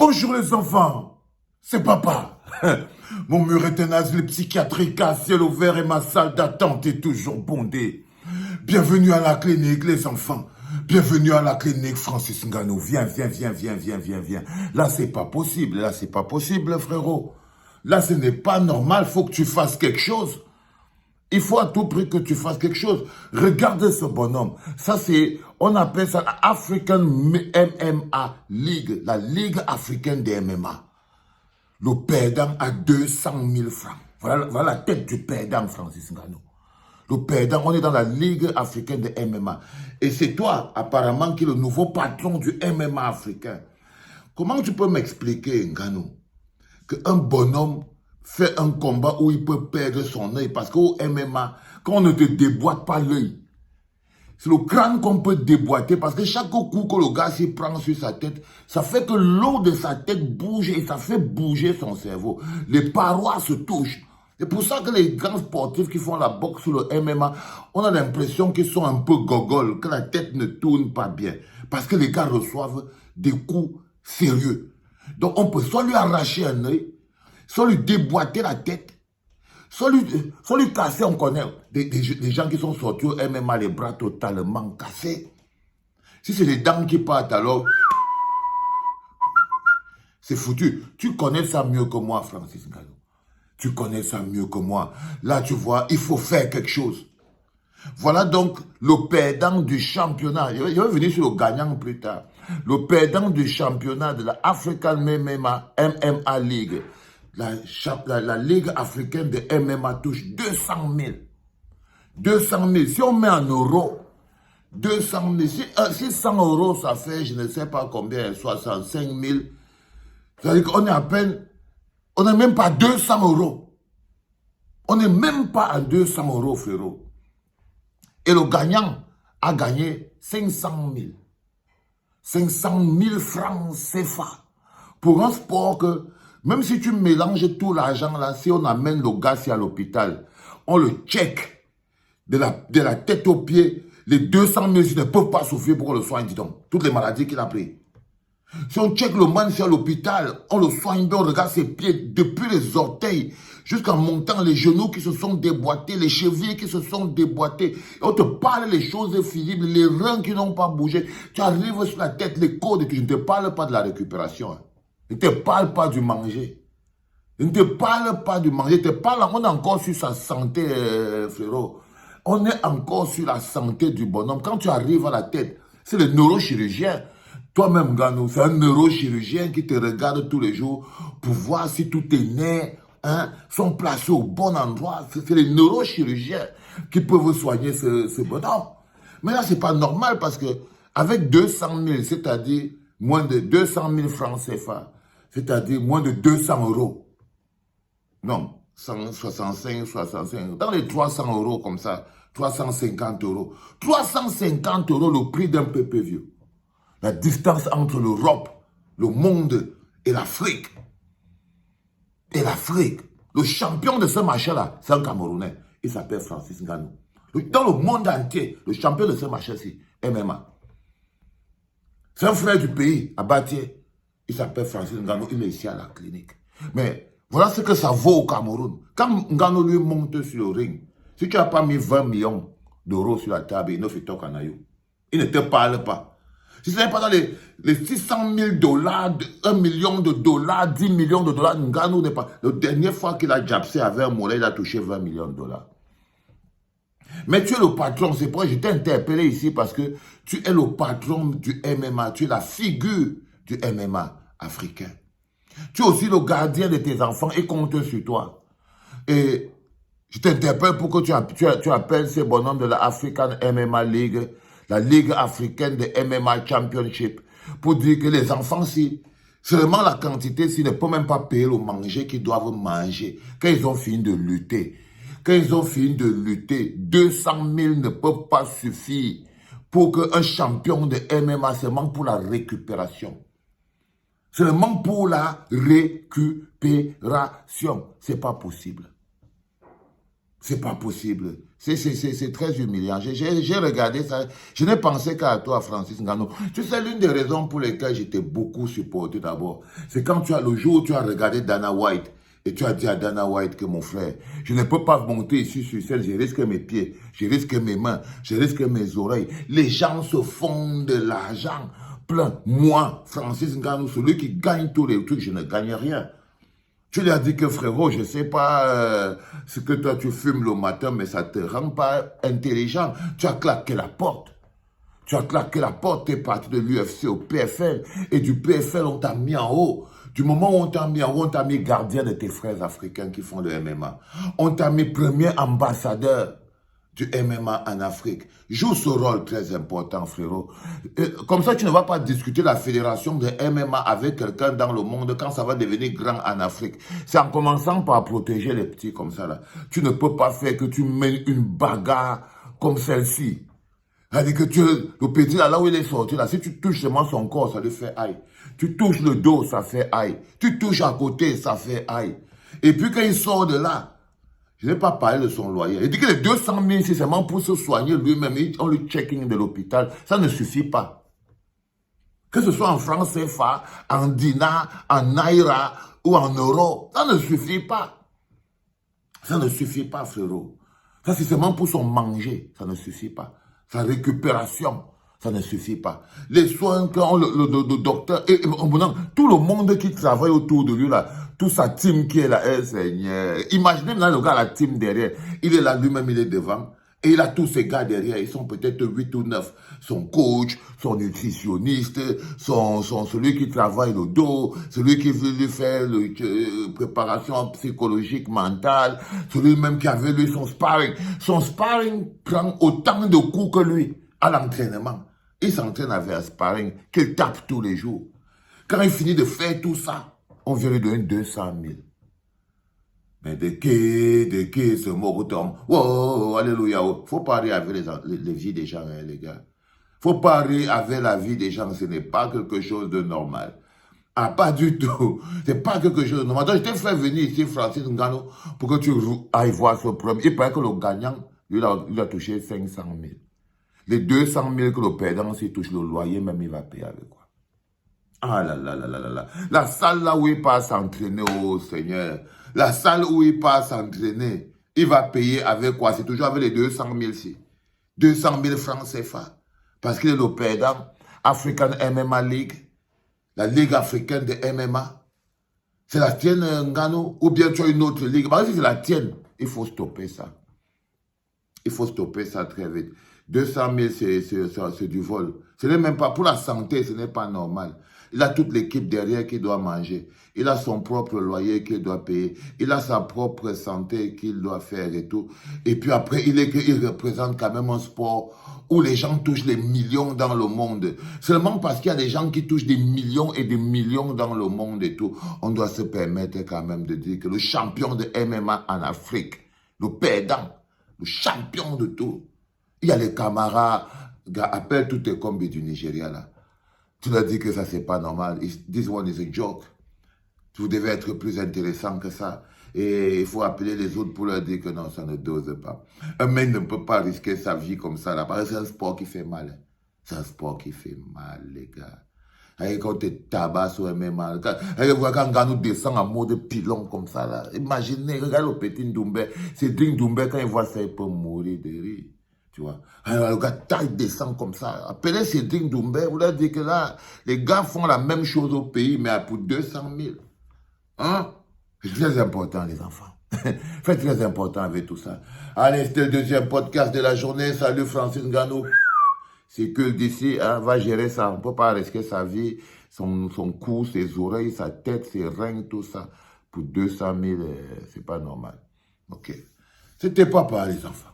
Bonjour les enfants, c'est papa. Mon mur est un asile psychiatrique à ciel ouvert et ma salle d'attente est toujours bondée. Bienvenue à la clinique les enfants. Bienvenue à la clinique Francis Ngannou. Viens. Là c'est pas possible frérot. Là ce n'est pas normal, faut que tu fasses quelque chose. Il faut à tout prix que tu fasses quelque chose. Regardez ce bonhomme. Ça, c'est, on appelle ça la African MMA League, la Ligue africaine des MMA. Le perdant a 200 000 francs. Voilà la tête du perdant, Francis Ngannou. Le perdant, on est dans la Ligue africaine des MMA. Et c'est toi, apparemment, qui es le nouveau patron du MMA africain. Comment tu peux m'expliquer, Ngannou, qu'un bonhomme fait un combat où il peut perdre son œil? Parce qu'au MMA, quand on ne te déboîte pas l'œil, c'est le crâne qu'on peut déboîter, parce que chaque coup que le gars s'y prend sur sa tête, ça fait que l'eau de sa tête bouge et ça fait bouger son cerveau. Les parois se touchent. C'est pour ça que les grands sportifs qui font la boxe sur le MMA, on a l'impression qu'ils sont un peu gogoles, que la tête ne tourne pas bien. Parce que les gars reçoivent des coups sérieux. Donc on peut soit lui arracher un œil, soit lui déboîter la tête, soit lui casser, on connaît des gens qui sont sortis au MMA, les bras totalement cassés. Si c'est les dents qui partent, alors c'est foutu. Tu connais ça mieux que moi, Francis Ngannou. Tu connais ça mieux que moi. Là, tu vois, il faut faire quelque chose. Voilà donc le perdant du championnat. Je vais venir sur le gagnant plus tard. Le perdant du championnat de la African MMA League. La Ligue africaine de MMA touche 200 000. 200 000. Si on met en euros, 200 000. Si 100 euros, ça fait, je ne sais pas combien, 65 000. C'est-à-dire qu'on est à peine, on n'est même pas à 200 euros. On n'est même pas à 200 euros, frérot. Et le gagnant a gagné 500 000. 500 000 francs CFA. Pour un sport que, même si tu mélanges tout l'argent là, si on amène le gars à l'hôpital, on le check de la tête aux pieds, les 200 000 ne peuvent pas souffrir pour qu'on le soigne, dis donc. Toutes les maladies qu'il a prises. Si on check le man à l'hôpital, on le soigne bien, on regarde ses pieds depuis les orteils jusqu'en montant les genoux qui se sont déboîtés, les chevilles qui se sont déboîtés. Et on te parle les choses visibles, les reins qui n'ont pas bougé. Tu arrives sur la tête, les côtes, et je ne te parle pas de la récupération. Je ne te parle pas du manger. Je ne te parle pas du manger. Je te parle, on est encore sur sa santé, frérot. On est encore sur la santé du bonhomme. Quand tu arrives à la tête, c'est le neurochirurgien. Toi-même, Ngannou, c'est un neurochirurgien qui te regarde tous les jours pour voir si tous tes nerfs sont placés au bon endroit. C'est les neurochirurgiens qui peuvent soigner ce bonhomme. Mais là, c'est pas normal parce que avec 200 000, c'est-à-dire moins de 200 000 francs CFA, c'est-à-dire moins de 200 euros. Non, 165, 65, dans les 300 euros comme ça, 350 euros. 350 euros le prix d'un PPV. La distance entre l'Europe, le monde et l'Afrique. Et l'Afrique. Le champion de ce machin-là, c'est un Camerounais. Il s'appelle Francis Ngannou. Dans le monde entier, le champion de ce machin-ci, MMA. C'est un frère du pays, à Batié. Il s'appelle Francis Ngannou. Il est ici à la clinique. Mais voilà ce que ça vaut au Cameroun. Quand Ngannou lui monte sur le ring, si tu n'as pas mis 20 millions d'euros sur la table, il ne fait pas canayou. Il ne te parle pas. Si ce n'est pas dans les 600 000 dollars, 1 million de dollars, 10 millions de dollars, Ngannou n'est pas. La dernière fois qu'il a japsé avec un mollet, il a touché 20 millions de dollars. Mais tu es le patron, c'est pourquoi je t'ai interpellé ici, parce que tu es le patron du MMA, tu es la figure du MMA africain. Tu es aussi le gardien de tes enfants et compte sur toi. Et je t'interpelle pour que tu appelles ces bonhommes de la African MMA League, la Ligue africaine de MMA Championship, pour dire que les enfants, si seulement la quantité, s'ils ne peuvent même pas payer le manger qu'ils doivent manger, quand ils ont fini de lutter, 200 000 ne peuvent pas suffire pour qu'un champion de MMA, seulement pour la récupération. Seulement pour la récupération. C'est pas possible. C'est pas possible. C'est très humiliant. J'ai regardé ça. Je n'ai pensé qu'à toi, Francis Ngannou. Tu sais, l'une des raisons pour lesquelles j'étais beaucoup supporté d'abord, c'est quand le jour où tu as regardé Dana White, et tu as dit à Dana White que mon frère, je ne peux pas monter ici sur scène, je risque mes pieds, je risque mes mains, je risque mes oreilles. Les gens se font de l'argent plein. Moi, Francis Ngannou, celui qui gagne tous les trucs, je ne gagne rien. Tu lui as dit que frérot, je ne sais pas ce que toi tu fumes le matin, mais ça ne te rend pas intelligent. Tu as claqué la porte. Tu as claqué la porte, tu es parti de l'UFC au PFL. Et du PFL, on t'a mis en haut. Du moment où on t'a mis en haut, on t'a mis gardien de tes frères africains qui font le MMA. On t'a mis premier ambassadeur du MMA en Afrique. Joue ce rôle très important, frérot. Comme ça, tu ne vas pas discuter la fédération de MMA avec quelqu'un dans le monde quand ça va devenir grand en Afrique. C'est en commençant par protéger les petits comme ça, là. Tu ne peux pas faire que tu mènes une bagarre comme celle-ci. C'est-à-dire que le petit, là où il est sorti, là, si tu touches seulement son corps, ça lui fait aïe. Tu touches le dos, ça fait aïe. Tu touches à côté, ça fait aïe. Et puis quand il sort de là, je n'ai pas parlé de son loyer. Il dit que les 200 000, c'est seulement pour se soigner lui-même. On le check-in de l'hôpital. Ça ne suffit pas. Que ce soit en francs CFA, en dinars, en naira ou en euros, ça ne suffit pas. Ça ne suffit pas, frérot. Ça, c'est seulement pour son manger. Ça ne suffit pas. Sa récupération, ça ne suffit pas. Les soins quand le docteur, et tout le monde qui travaille autour de lui, là, toute sa team qui est là, Seigneur. Imaginez maintenant le gars, la team derrière. Il est là, lui-même, il est devant. Et il a tous ces gars derrière. Ils sont peut-être 8 ou 9. Son coach, son nutritionniste, celui qui travaille le dos, celui qui veut lui faire la préparation psychologique, mentale, celui même qui avait lui son sparring. Son sparring prend autant de coups que lui à l'entraînement. Il s'entraîne avec un sparring qu'il tape tous les jours. Quand il finit de faire tout ça, on vient lui donner 200 000. Mais de qui ce morotom? Oh, alléluia. Faut pas rire avec les vies des gens, hein, les gars. Faut pas rire avec la vie des gens. Ce n'est pas quelque chose de normal. Ah, pas du tout. C'est pas quelque chose de normal. Donc, je t'ai fait venir ici, Francis Ngannou, pour que tu ailles voir ce problème. Il paraît que le gagnant, lui, il a touché 500 000. Les 200 000 que le perdant, s'il touche le loyer, même il va payer avec quoi? Ah là là là là là là. La salle là où il passe s'entraîner, oh Seigneur. La salle où il passe s'entraîner, il va payer avec quoi? C'est toujours avec les 200 000 ici. 200 000 francs CFA. Parce qu'il est le perdant. African MMA League. La Ligue africaine de MMA. C'est la tienne, Ngannou? Ou bien tu as une autre ligue? Parce que c'est la tienne. Il faut stopper ça. Il faut stopper ça très vite. 200 000, c'est du vol. Ce n'est même pas pour la santé, ce n'est pas normal. Il a toute l'équipe derrière qui doit manger. Il a son propre loyer qu'il doit payer. Il a sa propre santé qu'il doit faire et tout. Et puis après, il représente quand même un sport où les gens touchent des millions dans le monde. Seulement parce qu'il y a des gens qui touchent des millions et des millions dans le monde et tout. On doit se permettre quand même de dire que le champion de MMA en Afrique, le perdant, le champion de tout. Il y a les camarades, appelle tous tes combis du Nigeria là. Tu leur dis que ça c'est pas normal. This one is a joke. Vous devez être plus intéressant que ça. Et il faut appeler les autres pour leur dire que non, ça ne dose pas. Un mec ne peut pas risquer sa vie comme ça là. Parce que c'est un sport qui fait mal. C'est un sport qui fait mal, les gars. Et quand tu tabasses au MMA, quand Ngannou descend en mode pilon comme ça là. Imaginez, regarde le petit Ndoumbe. Cédric Ndoumbe, quand il voit ça, il peut mourir de rire. Tu vois, alors le gars taille descend comme ça. Appelez Cédric Doumbé, vous leur dites que là, les gars font la même chose au pays, mais pour 200 000. Hein? C'est très important, les enfants. C'est très important avec tout ça. Allez, c'était le deuxième podcast de la journée. Salut Francis Ngannou. C'est que d'ici, hein, va gérer ça. On ne peut pas risquer sa vie, son cou, ses oreilles, sa tête, ses reins, tout ça. Pour 200 000, c'est pas normal. Ok. C'était pas les enfants.